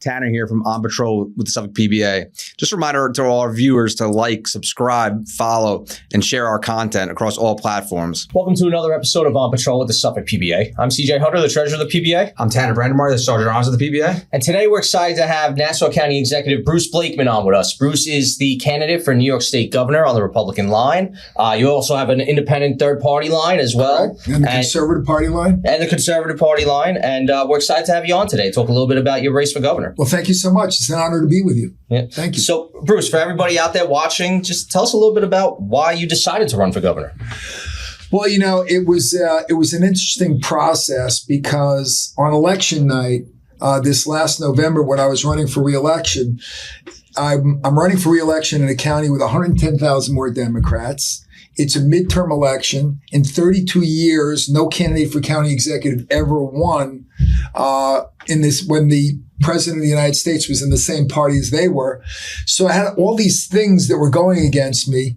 Tanner here from On Patrol with the Suffolk PBA. Just a reminder to all our viewers to like, subscribe, follow, and share our content across all platforms. Welcome to another episode of On Patrol with the Suffolk PBA. I'm CJ Hunter, the treasurer of the PBA. I'm Tanner Brandemar, the Sergeant at Arms of the PBA. And today we're excited to have Nassau County Executive Bruce Blakeman on with us. Bruce is the candidate for New York State Governor on the Republican line. You also have an independent third-party line as well. Correct. And the Conservative Party line. And the Conservative Party line. And we're excited to have you on today. Talk a little bit about your race for governor. Well, thank you so much. It's an honor to be with you. Yeah. Thank you. So, Bruce, for everybody out there watching, just tell us a little bit about why you decided to run for governor. Well, you know, it was an interesting process because on election night, this last November, when I was running for re-election, I'm running for re-election in a county with 110,000 more Democrats. It's a midterm election. In 32 years, no candidate for county executive ever won when the president of the United States was in the same party as they were. So I had all these things that were going against me.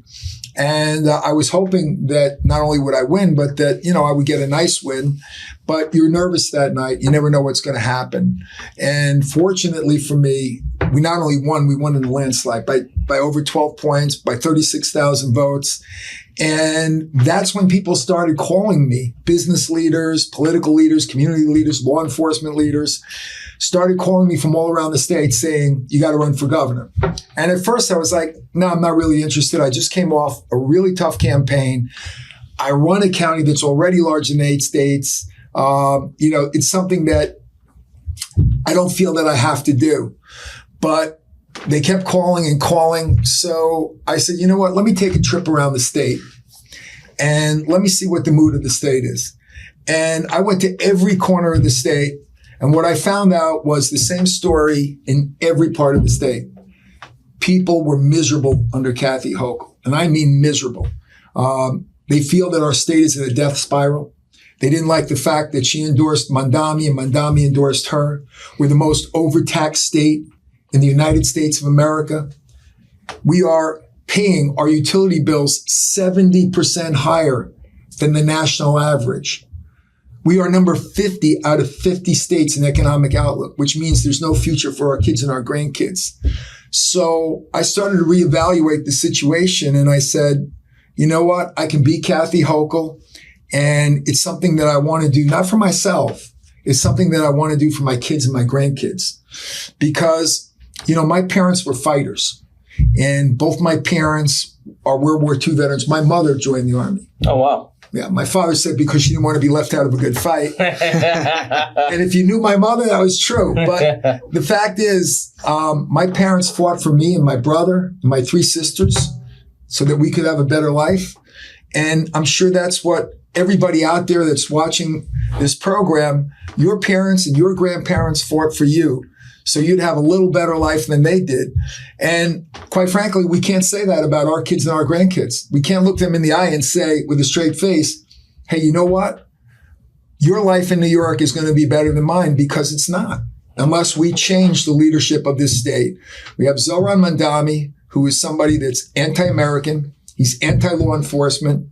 And I was hoping that not only would I win, but that, you know, I would get a nice win. But you're nervous that night. You never know what's going to happen. And fortunately for me, we not only won, we won in a landslide by over 12 points, by 36,000 votes. And that's when people started calling me, business leaders, political leaders, community leaders, law enforcement leaders, started calling me from all around the state saying, you got to run for governor. And at first I was like, no, I'm not really interested. I just came off a really tough campaign. I run a county that's already large in 8 states. You know, it's something that I don't feel that I have to do. But they kept calling and calling. So I said, you know what, let me take a trip around the state and let me see what the mood of the state is. And I went to every corner of the state. And what I found out was the same story in every part of the state. People were miserable under Kathy Hochul. And I mean miserable. They feel that our state is in a death spiral. They didn't like the fact that she endorsed Mandami and Mandami endorsed her. We're the most overtaxed state in the United States of America. We are paying our utility bills 70% higher than the national average. We are number 50 out of 50 states in economic outlook, which means there's no future for our kids and our grandkids. So I started to reevaluate the situation and I said, you know what? I can beat Kathy Hochul and it's something that I want to do, not for myself. It's something that I want to do for my kids and my grandkids because you know, my parents were fighters, and both my parents are World War II veterans. My mother joined the Army. Oh, wow. Yeah, my father said because she didn't want to be left out of a good fight. And if you knew my mother, that was true. But the fact is, my parents fought for me and my brother and my 3 sisters so that we could have a better life. And I'm sure that's what everybody out there that's watching this program, your parents and your grandparents fought for you. So you'd have a little better life than they did. And quite frankly, we can't say that about our kids and our grandkids. We can't look them in the eye and say with a straight face, hey, you know what? Your life in New York is going to be better than mine, because it's not, unless we change the leadership of this state. We have Zohran Mandami, who is somebody that's anti-American. He's anti-law enforcement.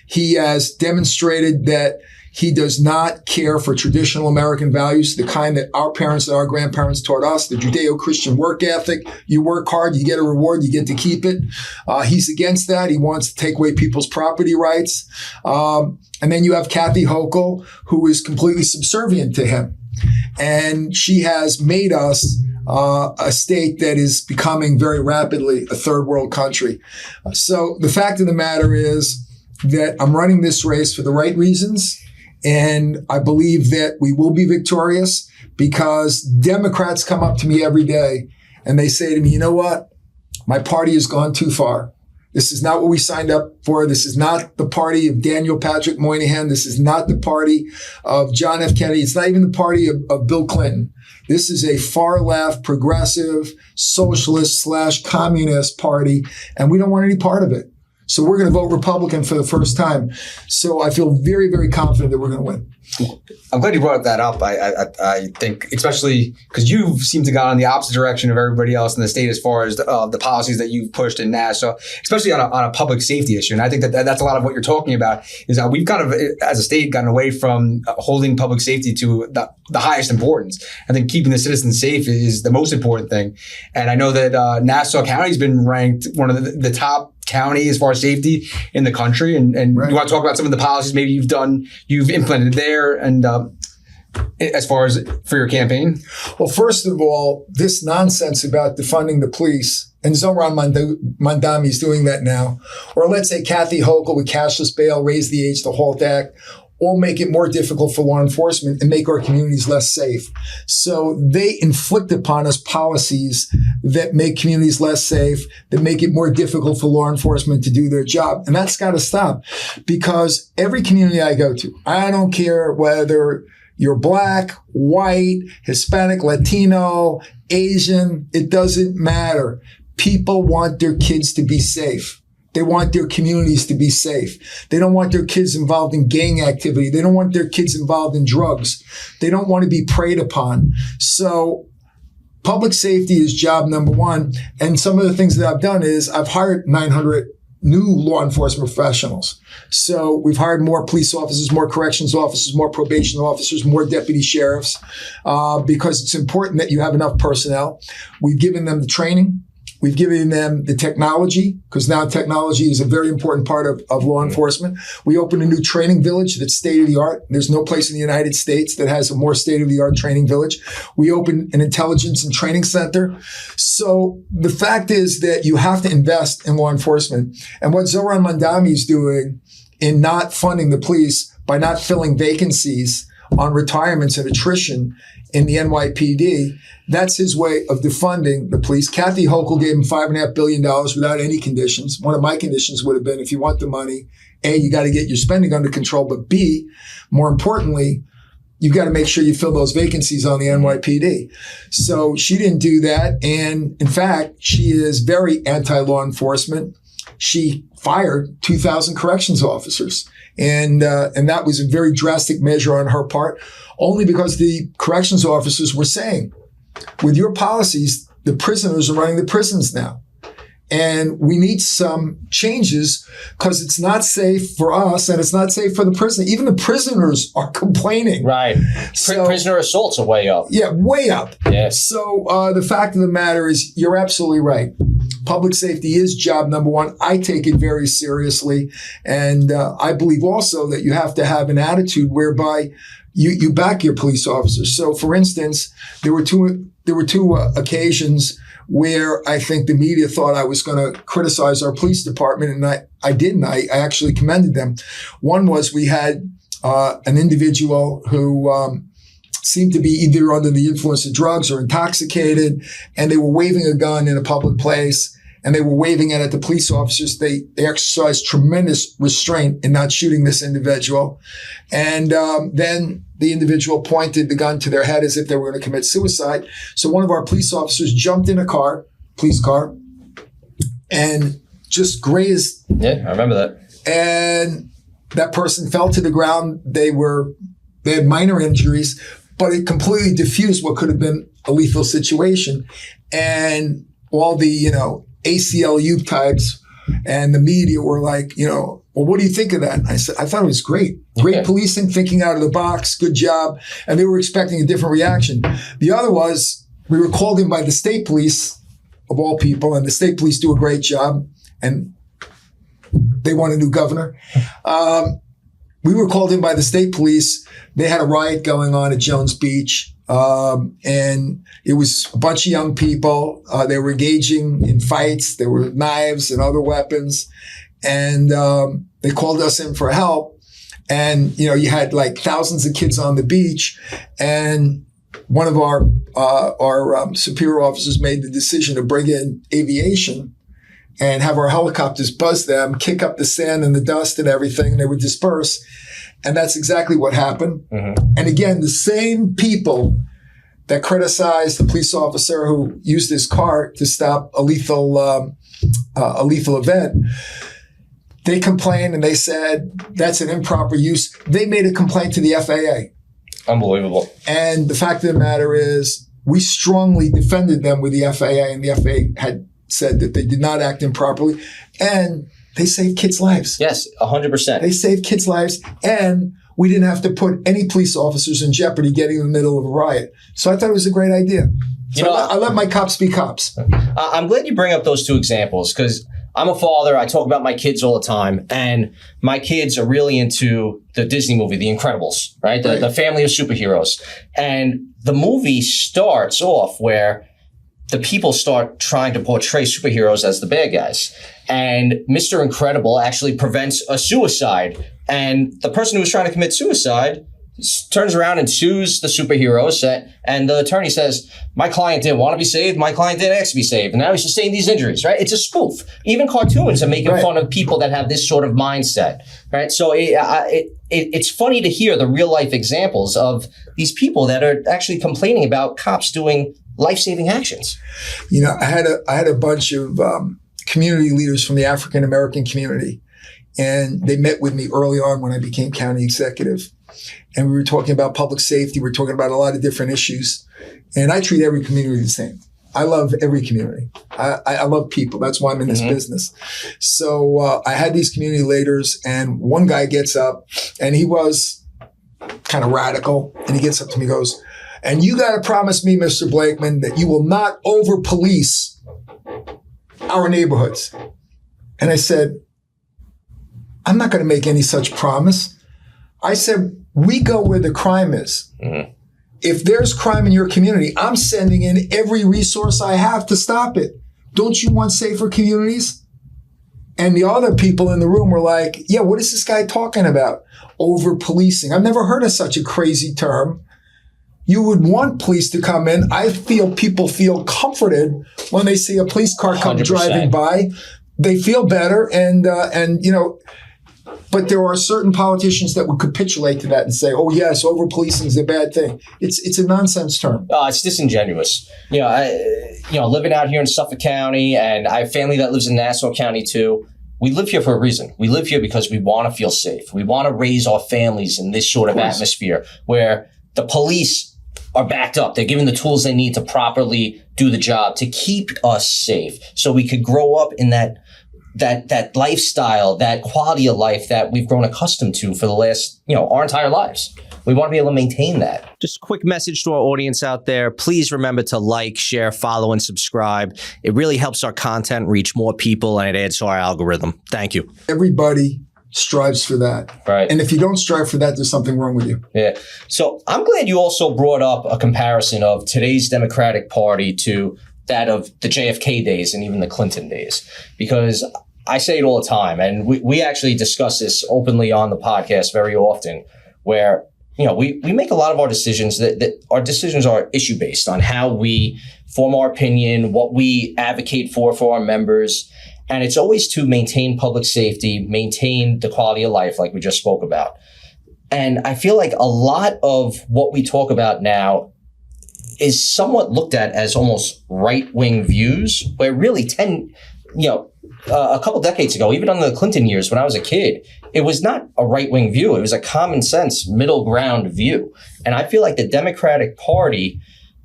He has demonstrated that he does not care for traditional American values, the kind that our parents and our grandparents taught us, the Judeo-Christian work ethic. You work hard, you get a reward, you get to keep it. He's against that. He wants to take away people's property rights. And then you have Kathy Hochul, who is completely subservient to him. And she has made us a state that is becoming very rapidly a third world country. So the fact of the matter is that I'm running this race for the right reasons. And I believe that we will be victorious because Democrats come up to me every day and they say to me, you know what? My party has gone too far. This is not what we signed up for. This is not the party of Daniel Patrick Moynihan. This is not the party of John F. Kennedy. It's not even the party of Bill Clinton. This is a far left, progressive, socialist / communist party, and we don't want any part of it. So we're going to vote Republican for the first time. So I feel very, very confident that we're going to win. I'm glad you brought that up. I think, especially because you seem to go in the opposite direction of everybody else in the state as far as the policies that you've pushed in Nassau, especially on a public safety issue. And I think that's a lot of what you're talking about is that we've kind of, as a state, gotten away from holding public safety to the highest importance. I think keeping the citizens safe is the most important thing. And I know that Nassau County has been ranked one of the top county as far as safety in the country, and right. You want to talk about some of the policies maybe you've implemented there, and as far as for your campaign? Well, first of all, this nonsense about defunding the police, and Zoran Mandami is doing that now, or let's say Kathy Hochul with cashless bail, raise the age to halt act, all make it more difficult for law enforcement and make our communities less safe. So they inflict upon us policies that make communities less safe, that make it more difficult for law enforcement to do their job. And that's got to stop, because every community I go to, I don't care whether you're black, white, Hispanic, Latino, Asian, it doesn't matter. People want their kids to be safe. They want their communities to be safe. They don't want their kids involved in gang activity. They don't want their kids involved in drugs. They don't want to be preyed upon. So public safety is job number one. And some of the things that I've done is I've hired 900 new law enforcement professionals. So we've hired more police officers, more corrections officers, more probation officers, more deputy sheriffs, because it's important that you have enough personnel. We've given them the training. We've given them the technology, because now technology is a very important part of law enforcement. We opened a new training village that's state-of-the-art. There's no place in the United States that has a more state-of-the-art training village. We opened an intelligence and training center. So the fact is that you have to invest in law enforcement. And what Zoran Mandami is doing in not funding the police by not filling vacancies on retirements and attrition in the NYPD, that's his way of defunding the police. Kathy Hochul gave him $5.5 billion without any conditions. One of my conditions would have been, if you want the money, A, you got to get your spending under control, but B, more importantly, you've got to make sure you fill those vacancies on the NYPD. So she didn't do that. And in fact, she is very anti-law enforcement. She fired 2,000 corrections officers. And that was a very drastic measure on her part, only because the corrections officers were saying, with your policies, the prisoners are running the prisons now. And we need some changes, because it's not safe for us and it's not safe for the prisoner. Even the prisoners are complaining. Right. So, prisoner assaults are way up. Yeah, way up. Yeah. So the fact of the matter is, you're absolutely right. Public safety is job number one. I take it very seriously. And I believe also that you have to have an attitude whereby you back your police officers. So, for instance, there were two occasions where I think the media thought I was going to criticize our police department, and I didn't. I actually commended them. One was we had an individual who seemed to be either under the influence of drugs or intoxicated, and they were waving a gun in a public place, and they were waving it at the police officers. They exercised tremendous restraint in not shooting this individual. And then the individual pointed the gun to their head as if they were going to commit suicide. So one of our police officers jumped in a police car, and just grazed. Yeah, I remember that. And that person fell to the ground. They had minor injuries, but it completely diffused what could have been a lethal situation. And all the, ACLU types and the media were like, well, what do you think of that? And I said, I thought it was great. Great policing, thinking out of the box, good job. And they were expecting a different reaction. The other was, we were called in by the state police, of all people, and the state police do a great job, and they want a new governor. We were called in by the state police. They had a riot going on at Jones Beach. And it was a bunch of young people. They were engaging in fights. There were knives and other weapons. And they called us in for help. And, you had like thousands of kids on the beach. And one of our superior officers made the decision to bring in aviation and have our helicopters buzz them, kick up the sand and the dust and everything, and they would disperse. And that's exactly what happened. Mm-hmm. And again, the same people that criticized the police officer who used his car to stop a lethal event They complained and they said that's an improper use. They made a complaint to the FAA. Unbelievable. And the fact of the matter is, we strongly defended them with the FAA, and the FAA had said that they did not act improperly, and they saved kids' lives. Yes, 100%. They saved kids' lives, and we didn't have to put any police officers in jeopardy getting in the middle of a riot. So I thought it was a great idea. So I let my cops be cops. I'm glad you bring up those two examples, because I'm a father. I talk about my kids all the time, and my kids are really into the Disney movie, The Incredibles, right? The family of superheroes. And the movie starts off where the people start trying to portray superheroes as the bad guys. And Mr. Incredible actually prevents a suicide. And the person who was trying to commit suicide turns around and sues the superheroes, and the attorney says, my client didn't want to be saved, my client didn't ask to be saved, and now he's sustained these injuries, right? It's a spoof. Even cartoons are making fun of people that have this sort of mindset, right? So it's funny to hear the real life examples of these people that are actually complaining about cops doing life-saving actions. You know, I had a bunch of community leaders from the African American community, and they met with me early on when I became county executive. And we were talking about public safety. We were talking about a lot of different issues. And I treat every community the same. I love every community. I love people. That's why I'm in this business. So I had these community leaders, and one guy gets up, and he was kind of radical. And he gets up to me and goes, and you got to promise me, Mr. Blakeman, that you will not over-police our neighborhoods. And I said, I'm not going to make any such promise. I said, we go where the crime is. If there's crime in your community, I'm sending in every resource I have to stop it. Don't you want safer communities? And the other people in the room were like, yeah, what is this guy talking about? Over-policing. I've never heard of such a crazy term. You would want police to come in. I feel people feel comforted when they see a police car come 100%. driving by. They feel better, and you know, but there are certain politicians that would capitulate to that and say, oh, yes, over-policing is a bad thing. It's a nonsense term. It's disingenuous. Living out here in Suffolk County, and I have family that lives in Nassau County too. We live here for a reason. We live here because we want to feel safe. We want to raise our families in this sort of atmosphere where the police are backed up. They're given the tools they need to properly do the job to keep us safe, so we could grow up in that lifestyle, that quality of life that we've grown accustomed to for the last, our entire lives. We want to be able to maintain that. Just a quick message to our audience out there. Please remember to like, share, follow, and subscribe. It really helps our content reach more people, and it adds to our algorithm. Thank you. Everybody strives for that. Right. And if you don't strive for that, there's something wrong with you. Yeah. So I'm glad you also brought up a comparison of today's Democratic Party to that of the JFK days and even the Clinton days, because I say it all the time, and we actually discuss this openly on the podcast very often, where we make a lot of our decisions that our decisions are issue based on how we form our opinion, what we advocate for our members, and it's always to maintain public safety, maintain the quality of life, like we just spoke about. And I feel like a lot of what we talk about now is somewhat looked at as almost right-wing views, where really a couple decades ago, even under the Clinton years when I was a kid, it was not a right-wing view. It was a common sense, middle ground view. And I feel like the Democratic Party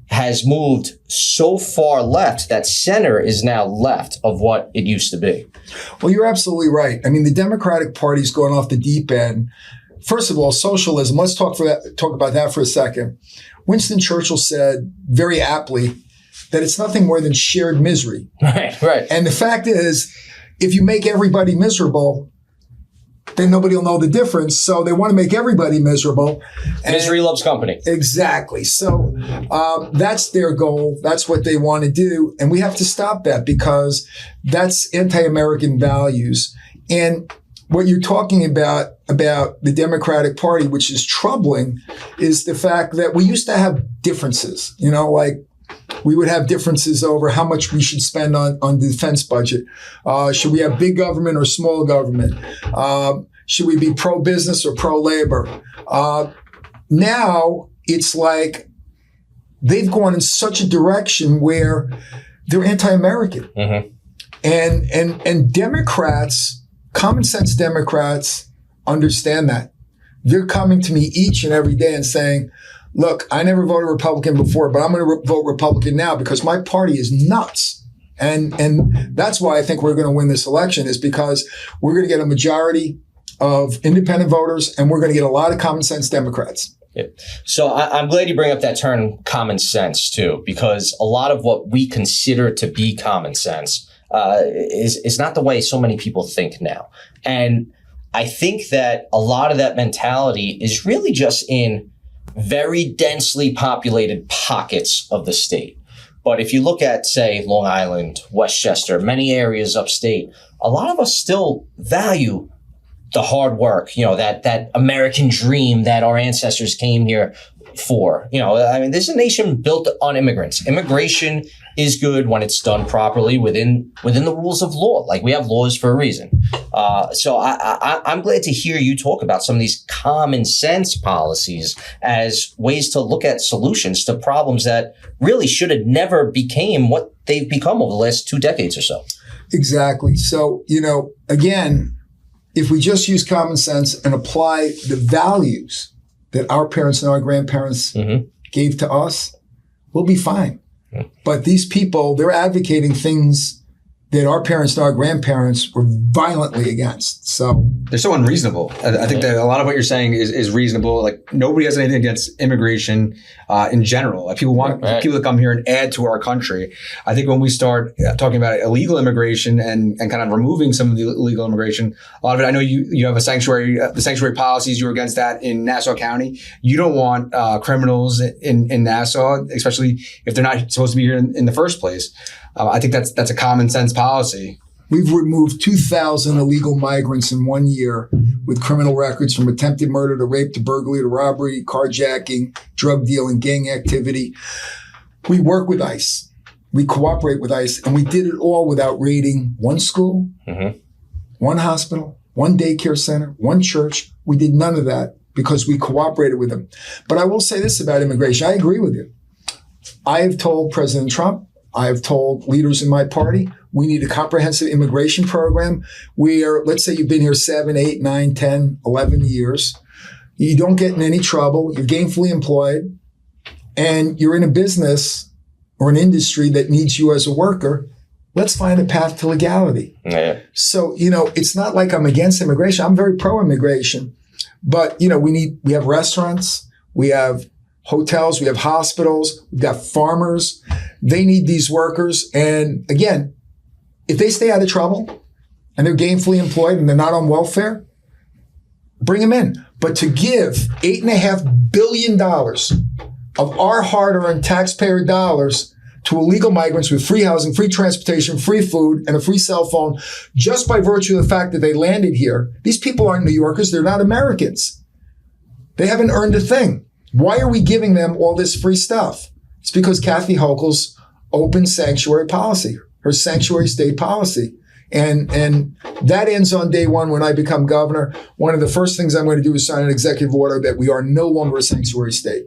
has moved so far left that center is now left of what it used to be. Well, you're absolutely right. I mean, the Democratic Party's going off the deep end. First of all, socialism. Let's talk about that for a second. Winston Churchill said very aptly that it's nothing more than shared misery. Right. And the fact is, if you make everybody miserable, then nobody will know the difference. So they want to make everybody miserable. Misery loves company. Exactly. So that's their goal. That's what they want to do. And we have to stop that, because that's anti-American values. And what you're talking about the Democratic Party, which is troubling, is the fact that we used to have differences, like we would have differences over how much we should spend on the defense budget. Should we have big government or small government? Should we be pro-business or pro-labor? Now it's like they've gone in such a direction where they're anti-American. And Democrats Common sense Democrats understand that. They're coming to me each and every day and saying, look, I never voted Republican before, but I'm going to vote Republican now because my party is nuts. And that's why I think we're going to win this election, is because we're going to get a majority of independent voters and we're going to get a lot of common sense Democrats. Yeah. So I'm glad you bring up that term common sense too, because a lot of what we consider to be common sense is not the way so many people think now. And I think that a lot of that mentality is really just in very densely populated pockets of the state. But if you look at, say, Long Island, Westchester, many areas upstate, a lot of us still value the hard work, that American dream that our ancestors came here for. This is a nation built on immigrants. Immigration is good when it's done properly within the rules of law. Like, we have laws for a reason. So I'm glad to hear you talk about some of these common sense policies as ways to look at solutions to problems that really should have never became what they've become over the last 2 decades or so. Exactly. So, again, if we just use common sense and apply the values that our parents and our grandparents gave to us, we'll be fine. But these people, they're advocating things that our parents and our grandparents were violently against. So they're so unreasonable. I think that a lot of what you're saying is reasonable. Like, nobody has anything against immigration in general. Like, people want people to come here and add to our country. I think when we start talking about illegal immigration and kind of removing some of the illegal immigration, a lot of it, I know you have the sanctuary policies, you're against that in Nassau County. You don't want criminals in Nassau, especially if they're not supposed to be here in the first place. I think that's a common sense policy. We've removed 2,000 illegal migrants in 1 year with criminal records, from attempted murder to rape to burglary to robbery, carjacking, drug dealing, gang activity. We work with ICE. We cooperate with ICE, and we did it all without raiding one school, one hospital, one daycare center, one church. We did none of that because we cooperated with them. But I will say this about immigration. I agree with you. I have told President Trump, I have told leaders in my party, we need a comprehensive immigration program where, let's say you've been here 7, 8, 9, 10, 11 years. You don't get in any trouble. You're gainfully employed and you're in a business or an industry that needs you as a worker. Let's find a path to legality. Yeah. So, it's not like I'm against immigration. I'm very pro-immigration. But, we have restaurants, we have hotels, we have hospitals, we've got farmers. They need these workers. And again, if they stay out of trouble and they're gainfully employed and they're not on welfare, bring them in. But to give $8.5 billion of our hard-earned taxpayer dollars to illegal migrants with free housing, free transportation, free food, and a free cell phone, just by virtue of the fact that they landed here, these people aren't New Yorkers. They're not Americans. They haven't earned a thing. Why are we giving them all this free stuff? It's because Kathy Hochul's open sanctuary policy, her sanctuary state policy. And that ends on day one when I become governor. One of the first things I'm going to do is sign an executive order that we are no longer a sanctuary state.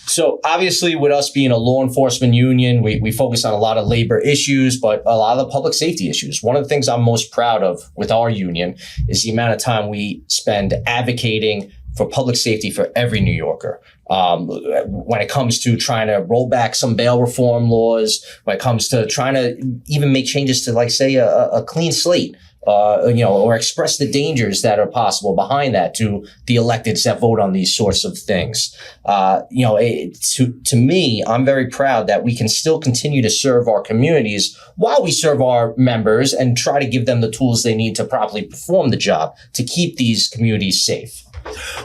So obviously, with us being a law enforcement union, we focus on a lot of labor issues, but a lot of the public safety issues. One of the things I'm most proud of with our union is the amount of time we spend advocating for public safety for every New Yorker. When it comes to trying to roll back some bail reform laws, when it comes to trying to even make changes to, like, say, a clean slate, or express the dangers that are possible behind that to the electeds that vote on these sorts of things. To me, I'm very proud that we can still continue to serve our communities while we serve our members and try to give them the tools they need to properly perform the job to keep these communities safe.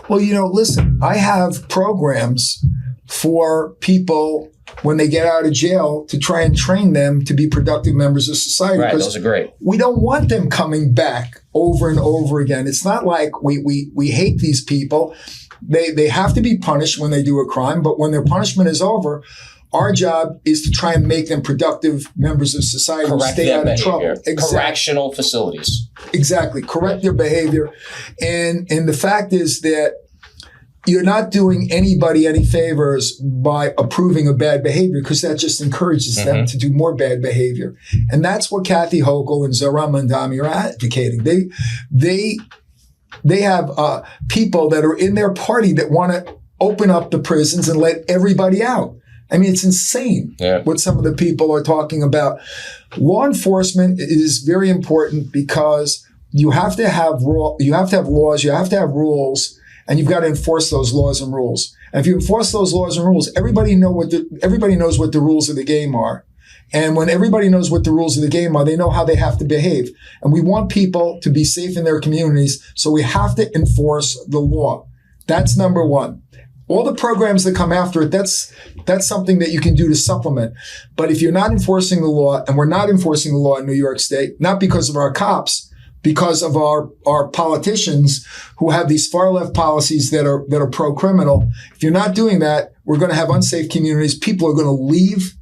Well, listen, I have programs for people when they get out of jail to try and train them to be productive members of society. Right, those are great. We don't want them coming back over and over again. It's not like we hate these people. They have to be punished when they do a crime, but when their punishment is over, our job is to try and make them productive members of society who stay out of trouble. Exactly. Correctional facilities. Exactly. Correct their behavior. And the fact is that you're not doing anybody any favors by approving of bad behavior, because that just encourages them to do more bad behavior. And that's what Kathy Hochul and Zohran Mandami are advocating. They have people that are in their party that want to open up the prisons and let everybody out. I mean, it's insane what some of the people are talking about. Law enforcement is very important because you have to have laws, you have to have rules, and you've got to enforce those laws and rules. And if you enforce those laws and rules, everybody knows what the rules of the game are. And when everybody knows what the rules of the game are, they know how they have to behave. And we want people to be safe in their communities, so we have to enforce the law. That's number one. All the programs that come after it, that's something that you can do to supplement. But if you're not enforcing the law, and we're not enforcing the law in New York State, not because of our cops, because of our politicians who have these far left policies that are pro-criminal. If you're not doing that, we're going to have unsafe communities. People are going to leave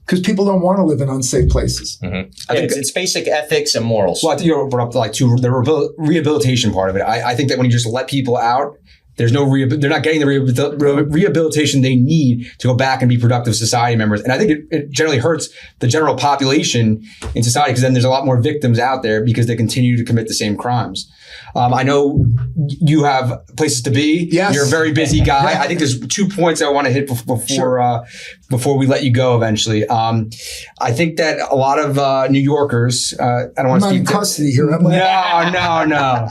because people don't want to live in unsafe places. I think it's basic ethics and morals. Well, I think you brought up the rehabilitation part of it. I think that when you just let people out, they're not getting the rehabilitation they need to go back and be productive society members. And I think it generally hurts the general population in society, because then there's a lot more victims out there because they continue to commit the same crimes. I know you have places to be. Yes. You're a very busy guy. I think there's 2 points I want to hit before we let you go eventually. I think that a lot of New Yorkers, I don't want to speak in custody here, am I? No.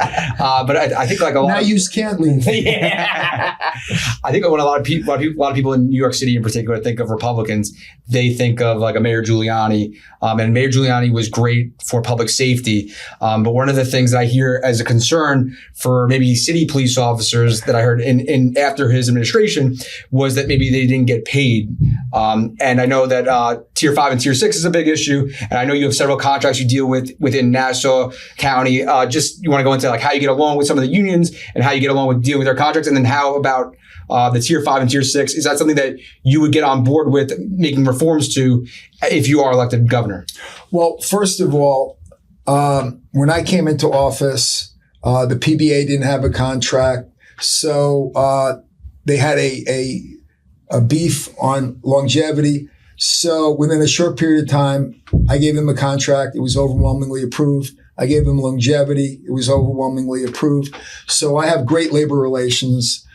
But I think like a lot now you can't leave. I think when a lot of people in New York City in particular think of Republicans, they think of like a Mayor Giuliani. And Mayor Giuliani was great for public safety. But one of the things that I hear as a concern for maybe city police officers that I heard in after his administration was that maybe they didn't get paid. And I know that Tier 5 and Tier 6 is a big issue. And I know you have several contracts you deal with within Nassau County. Just you want to go into like how you get along with some of the unions and how you get along with dealing with their contracts. And then how about the Tier 5 and Tier 6? Is that something that you would get on board with making reforms to if you are elected governor? Well, first of all, when I came into office, the PBA didn't have a contract. So they had a beef on longevity. So within a short period of time, I gave them a contract. It was overwhelmingly approved. I gave them longevity. It was overwhelmingly approved. So I have great labor relations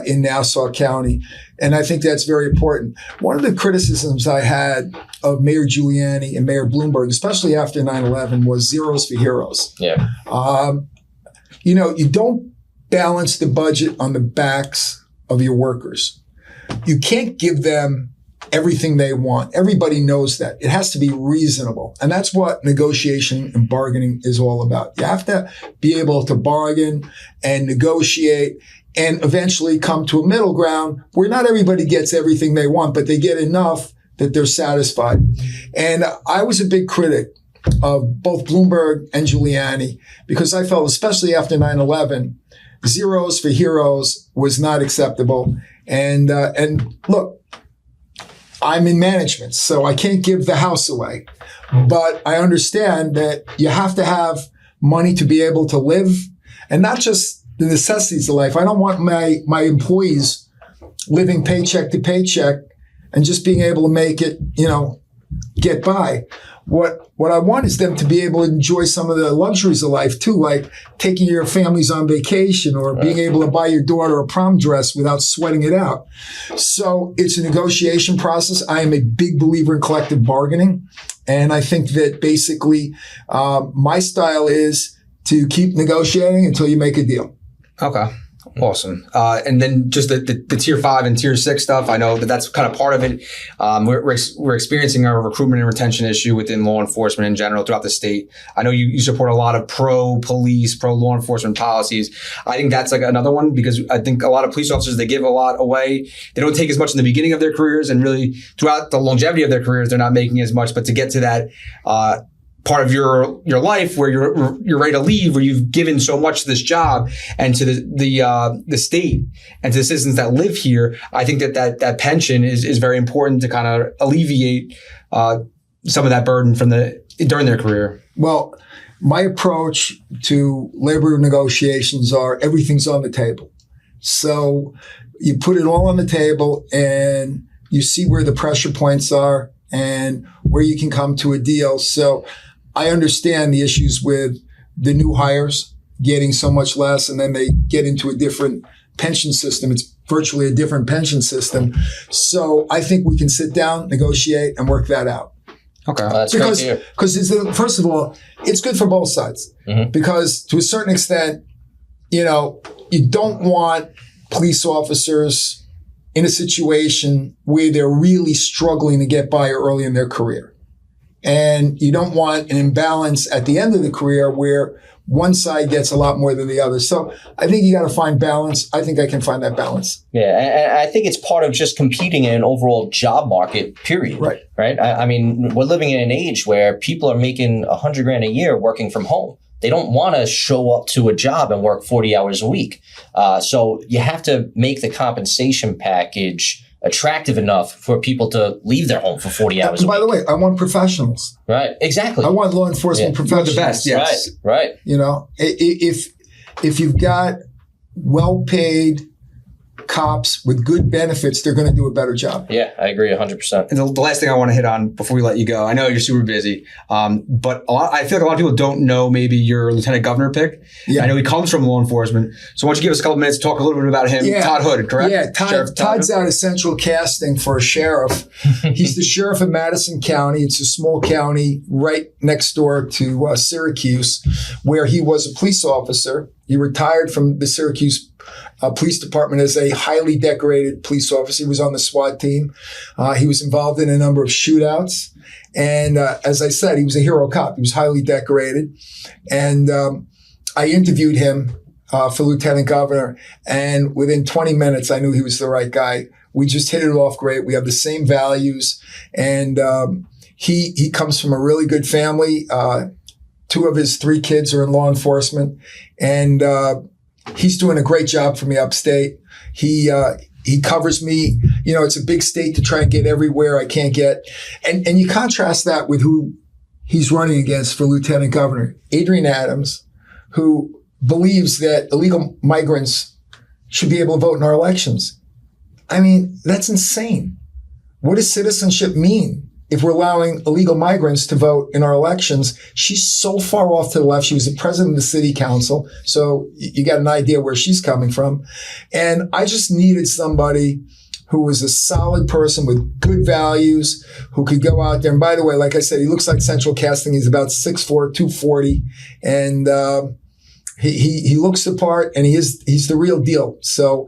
in Nassau County. And I think that's very important. One of the criticisms I had of Mayor Giuliani and Mayor Bloomberg, especially after 9/11, was zeros for heroes. Yeah. You don't balance the budget on the backs of your workers. You can't give them everything they want. Everybody knows that. It has to be reasonable. And that's what negotiation and bargaining is all about. You have to be able to bargain and negotiate and eventually come to a middle ground where not everybody gets everything they want, but they get enough that they're satisfied. And I was a big critic of both Bloomberg and Giuliani because I felt, especially after 9/11, zeros for heroes was not acceptable. And look, I'm in management, so I can't give the house away. But I understand that you have to have money to be able to live, and not just the necessities of life. I don't want my employees living paycheck to paycheck and just being able to make it, get by. What I want is them to be able to enjoy some of the luxuries of life too, like taking your families on vacation or being able to buy your daughter a prom dress without sweating it out. So it's a negotiation process. I am a big believer in collective bargaining. And I think that basically my style is to keep negotiating until you make a deal. Okay. Awesome. And then just the Tier 5 and Tier 6 stuff, I know that that's kind of part of it. We're experiencing a recruitment and retention issue within law enforcement in general throughout the state. I know you support a lot of pro-police, pro-law enforcement policies. I think that's like another one because I think a lot of police officers, they give a lot away. They don't take as much in the beginning of their careers, and really throughout the longevity of their careers, they're not making as much. But to get to that part of your life where you're ready to leave, where you've given so much to this job and to the state and to the citizens that live here, I think that pension is very important to kind of alleviate some of that burden during their career. Well, my approach to labor negotiations are everything's on the table. So you put it all on the table and you see where the pressure points are and where you can come to a deal. So I understand the issues with the new hires getting so much less, and then they get into a different pension system. It's virtually a different pension system. So I think we can sit down, negotiate, and work that out. Okay. That's great to hear. Because first of all, it's good for both sides. Mm-hmm. Because to a certain extent, you don't want police officers in a situation where they're really struggling to get by early in their career. And you don't want an imbalance at the end of the career where one side gets a lot more than the other. So I think you got to find balance. I think I can find that balance. Yeah, and I think it's part of just competing in an overall job market, period. Right. Right. I mean, we're living in an age where people are making $100,000 a year working from home. They don't want to show up to a job and work 40 hours a week. So you have to make the compensation package attractive enough for people to leave their home for 40 hours a week. By the way, I want professionals. Right. Exactly. I want law enforcement professionals. The best, yes. Right. If you've got well-paid cops with good benefits, they're going to do a better job. Yeah, I agree 100%. And the last thing I want to hit on before we let you go, I know you're super busy, but I feel like a lot of people don't know maybe your lieutenant governor pick. Yeah. I know he comes from law enforcement. So why don't you give us a couple minutes to talk a little bit about him? Yeah. Todd Hood, correct? Yeah, Todd's out of central casting for a sheriff. He's the sheriff of Madison County. It's a small county right next door to Syracuse, where he was a police officer. He retired from the Syracuse police department as a highly decorated police officer. He was on the SWAT team. He was involved in a number of shootouts. And as I said, he was a hero cop. He was highly decorated. And I interviewed him for lieutenant governor. And within 20 minutes, I knew he was the right guy. We just hit it off great. We have the same values. And he comes from a really good family. 2 of his 3 kids are in law enforcement, and he's doing a great job for me upstate. He covers me. It's a big state to try and get everywhere I can't get. And you contrast that with who he's running against for lieutenant governor, Adrian Adams, who believes that illegal migrants should be able to vote in our elections. I mean, that's insane. What does citizenship mean if we're allowing illegal migrants to vote in our elections? She's so far off to the left. She was the president of the city council. So you got an idea where she's coming from. And I just needed somebody who was a solid person with good values, who could go out there. And by the way, like I said, he looks like central casting. He's about 6'4", 240. And he looks the part, and he's the real deal. So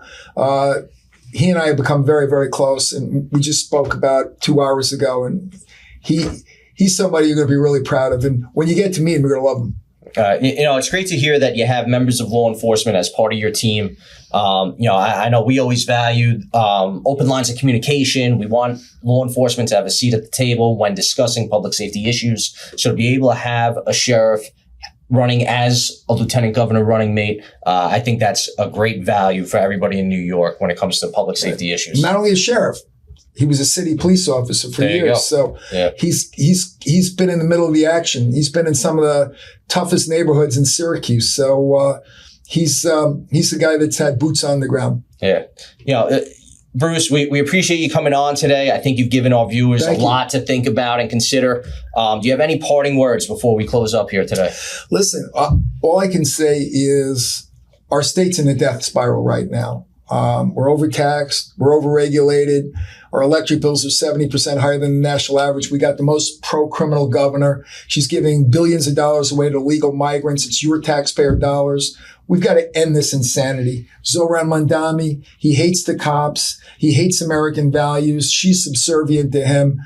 he and I have become very, very close, and we just spoke about 2 hours ago, and he's somebody you're going to be really proud of. And when you get to meet him, you're going to love him. It's great to hear that you have members of law enforcement as part of your team. I know we always value open lines of communication. We want law enforcement to have a seat at the table when discussing public safety issues. So to be able to have a sheriff running as a lieutenant governor running mate, I think that's a great value for everybody in New York when it comes to public safety issues. Not only a sheriff, he was a city police officer for years. So he's been in the middle of the action. He's been in some of the toughest neighborhoods in Syracuse. So he's the guy that's had boots on the ground. Yeah. Bruce, we appreciate you coming on today. I think you've given our viewers a lot to think about and consider. Do you have any parting words before we close up here today? Listen, all I can say is our state's in a death spiral right now. We're overtaxed. We're overregulated. Our electric bills are 70% higher than the national average. We got the most pro-criminal governor. She's giving billions of dollars away to illegal migrants. It's your taxpayer dollars. We've got to end this insanity. Zoran Mandami, he hates the cops. He hates American values. She's subservient to him.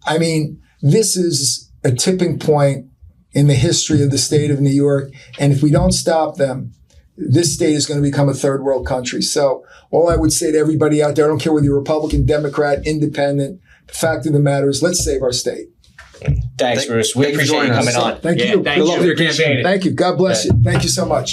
I mean, this is a tipping point in the history of the state of New York. And if we don't stop them, this state is going to become a third world country. So all I would say to everybody out there, I don't care whether you're Republican, Democrat, Independent, the fact of the matter is, let's save our state. Thanks, Bruce. We appreciate you coming on. Thank you. Thank you. Good luck with your campaign. Thank you. God bless you. Thank you so much.